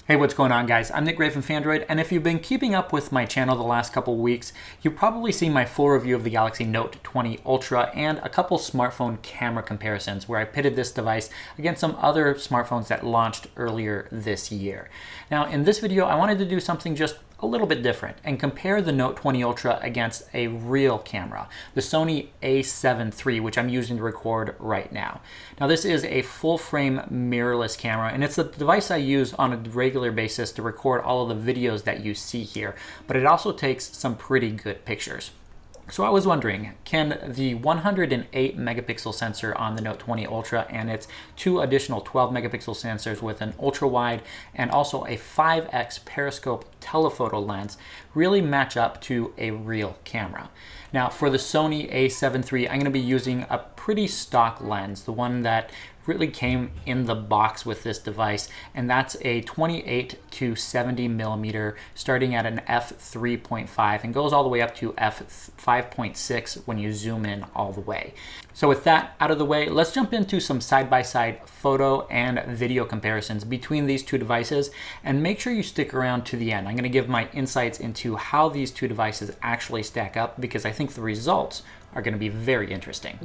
Hey, what's going on, guys? I'm Nick Gray from Phandroid, and if you've been keeping up with my channel the last couple weeks, you've probably seen my full review of the Galaxy Note 20 Ultra and a couple smartphone camera comparisons where I pitted this device against some other smartphones that launched earlier this year. Now, in this video, I wanted to do something just a little bit different and compare the Note 20 Ultra against a real camera, the Sony A7III, which I'm using to record right now. Now, this is a full-frame mirrorless camera, and it's the device I use on a regular basis to record all of the videos that you see here, but it also takes some pretty good pictures. So I was wondering, can the 108 megapixel sensor on the Note 20 Ultra and its two additional 12 megapixel sensors with an ultra wide and also a 5x periscope telephoto lens really match up to a real camera? Now, for the Sony A7III, I'm going to be using a pretty stock lens, the one that really came in the box with this device, and that's a 28 to 70 millimeter starting at an f3.5 and goes all the way up to f5.6 when you zoom in all the way. So with that out of the way, let's jump into some side-by-side photo and video comparisons between these two devices, and make sure you stick around to the end. I'm going to give my insights into how these two devices actually stack up, because I think the results are going to be very interesting.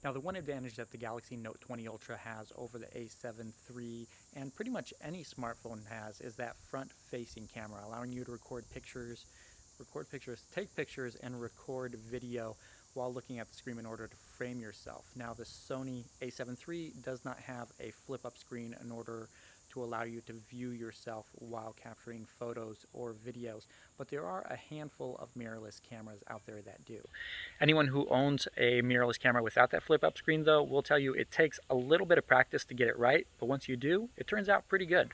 Now, the one advantage that the Galaxy Note 20 Ultra has over the A7 III and pretty much any smartphone has is that front-facing camera, allowing you to record pictures, take pictures, and record video while looking at the screen in order to frame yourself. Now, the Sony A7 III does not have a flip-up screen in order to allow you to view yourself while capturing photos or videos, but there are a handful of mirrorless cameras out there that do. Anyone who owns a mirrorless camera without that flip-up screen, though, will tell you it takes a little bit of practice to get it right, but once you do, it turns out pretty good.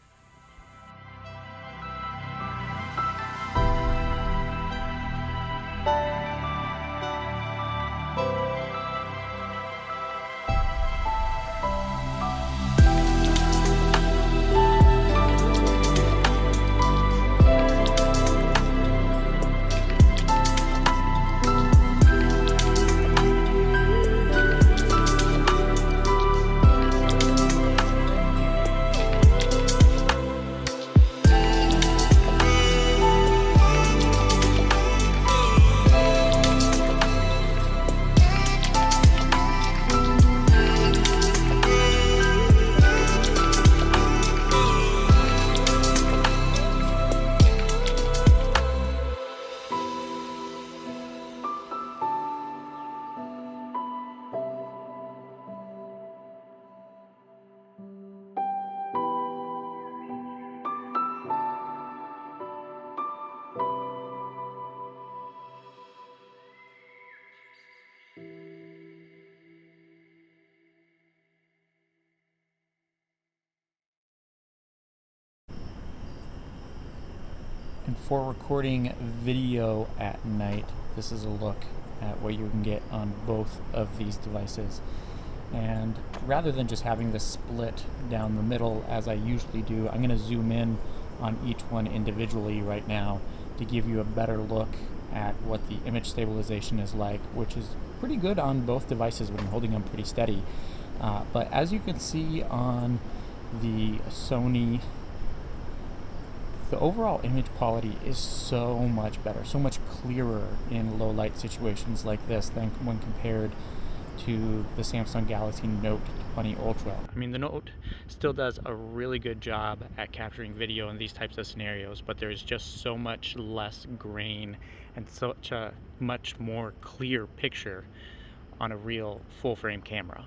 And for recording video at night, this is a look at what you can get on both of these devices. And rather than just having this split down the middle as I usually do, I'm going to zoom in on each one individually right now to give you a better look at what the image stabilization is like, which is pretty good on both devices when I'm holding them pretty steady. But as you can see on the Sony, the overall image quality is so much better, so much clearer in low light situations like this than when compared to the Samsung Galaxy Note 20 Ultra. I mean, the Note still does a really good job at capturing video in these types of scenarios, but there's just so much less grain and such a much more clear picture on a real full frame camera.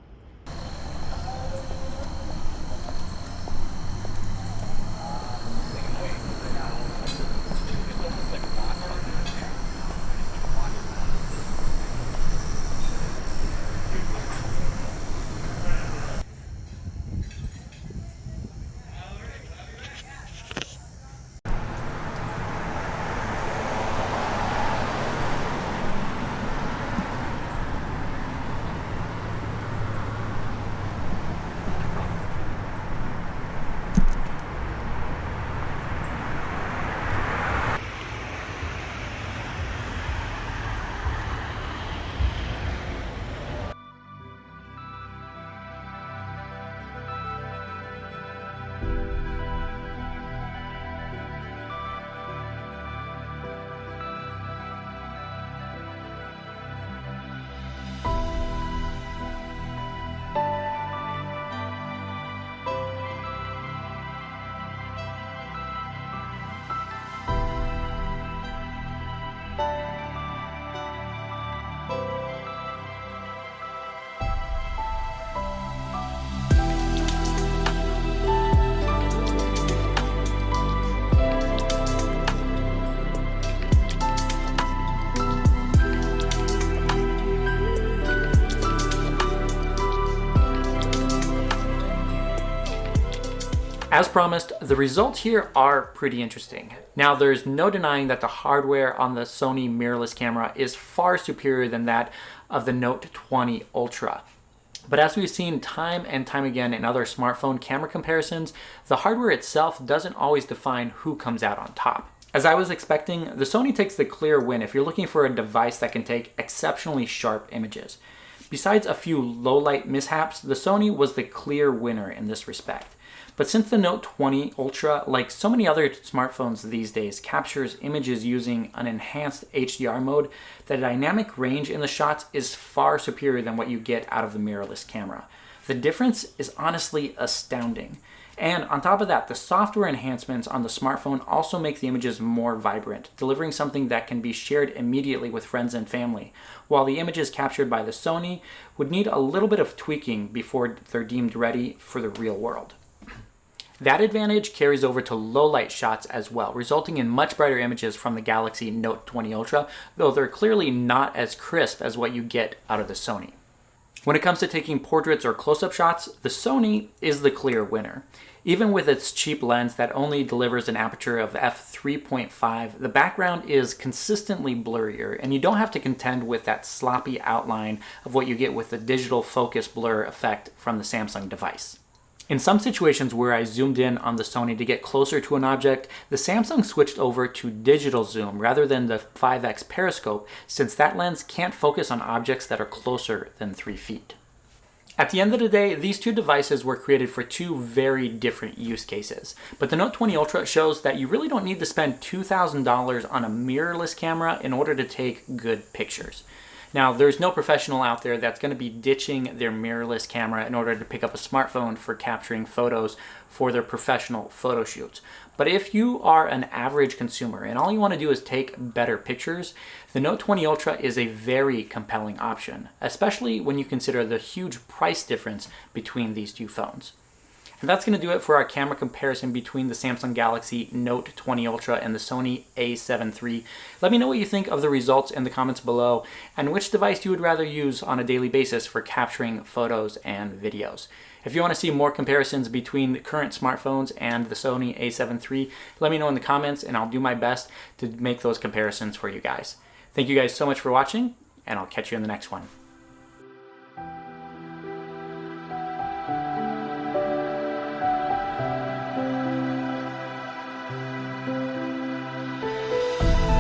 As promised, the results here are pretty interesting. Now, there's no denying that the hardware on the Sony mirrorless camera is far superior than that of the Note 20 Ultra. But as we've seen time and time again in other smartphone camera comparisons, the hardware itself doesn't always define who comes out on top. As I was expecting, the Sony takes the clear win if you're looking for a device that can take exceptionally sharp images. Besides a few low-light mishaps, the Sony was the clear winner in this respect. But since the Note 20 Ultra, like so many other smartphones these days, captures images using an enhanced HDR mode, the dynamic range in the shots is far superior than what you get out of the mirrorless camera. The difference is honestly astounding. And on top of that, the software enhancements on the smartphone also make the images more vibrant, delivering something that can be shared immediately with friends and family, while the images captured by the Sony would need a little bit of tweaking before they're deemed ready for the real world. That advantage carries over to low-light shots as well, resulting in much brighter images from the Galaxy Note 20 Ultra, though they're clearly not as crisp as what you get out of the Sony. When it comes to taking portraits or close-up shots, the Sony is the clear winner. Even with its cheap lens that only delivers an aperture of f3.5, the background is consistently blurrier, and you don't have to contend with that sloppy outline of what you get with the digital focus blur effect from the Samsung device. In some situations where I zoomed in on the Sony to get closer to an object, the Samsung switched over to digital zoom rather than the 5x periscope, since that lens can't focus on objects that are closer than 3 feet. At the end of the day, these two devices were created for two very different use cases. But the Note 20 Ultra shows that you really don't need to spend $2,000 on a mirrorless camera in order to take good pictures. Now, there's no professional out there that's going to be ditching their mirrorless camera in order to pick up a smartphone for capturing photos for their professional photo shoots. But if you are an average consumer and all you want to do is take better pictures, the Note 20 Ultra is a very compelling option, especially when you consider the huge price difference between these two phones. And that's going to do it for our camera comparison between the Samsung Galaxy Note 20 Ultra and the Sony A7 III. Let me know what you think of the results in the comments below, and which device you would rather use on a daily basis for capturing photos and videos. If you want to see more comparisons between the current smartphones and the Sony A7 III, let me know in the comments and I'll do my best to make those comparisons for you guys. Thank you guys so much for watching, and I'll catch you in the next one.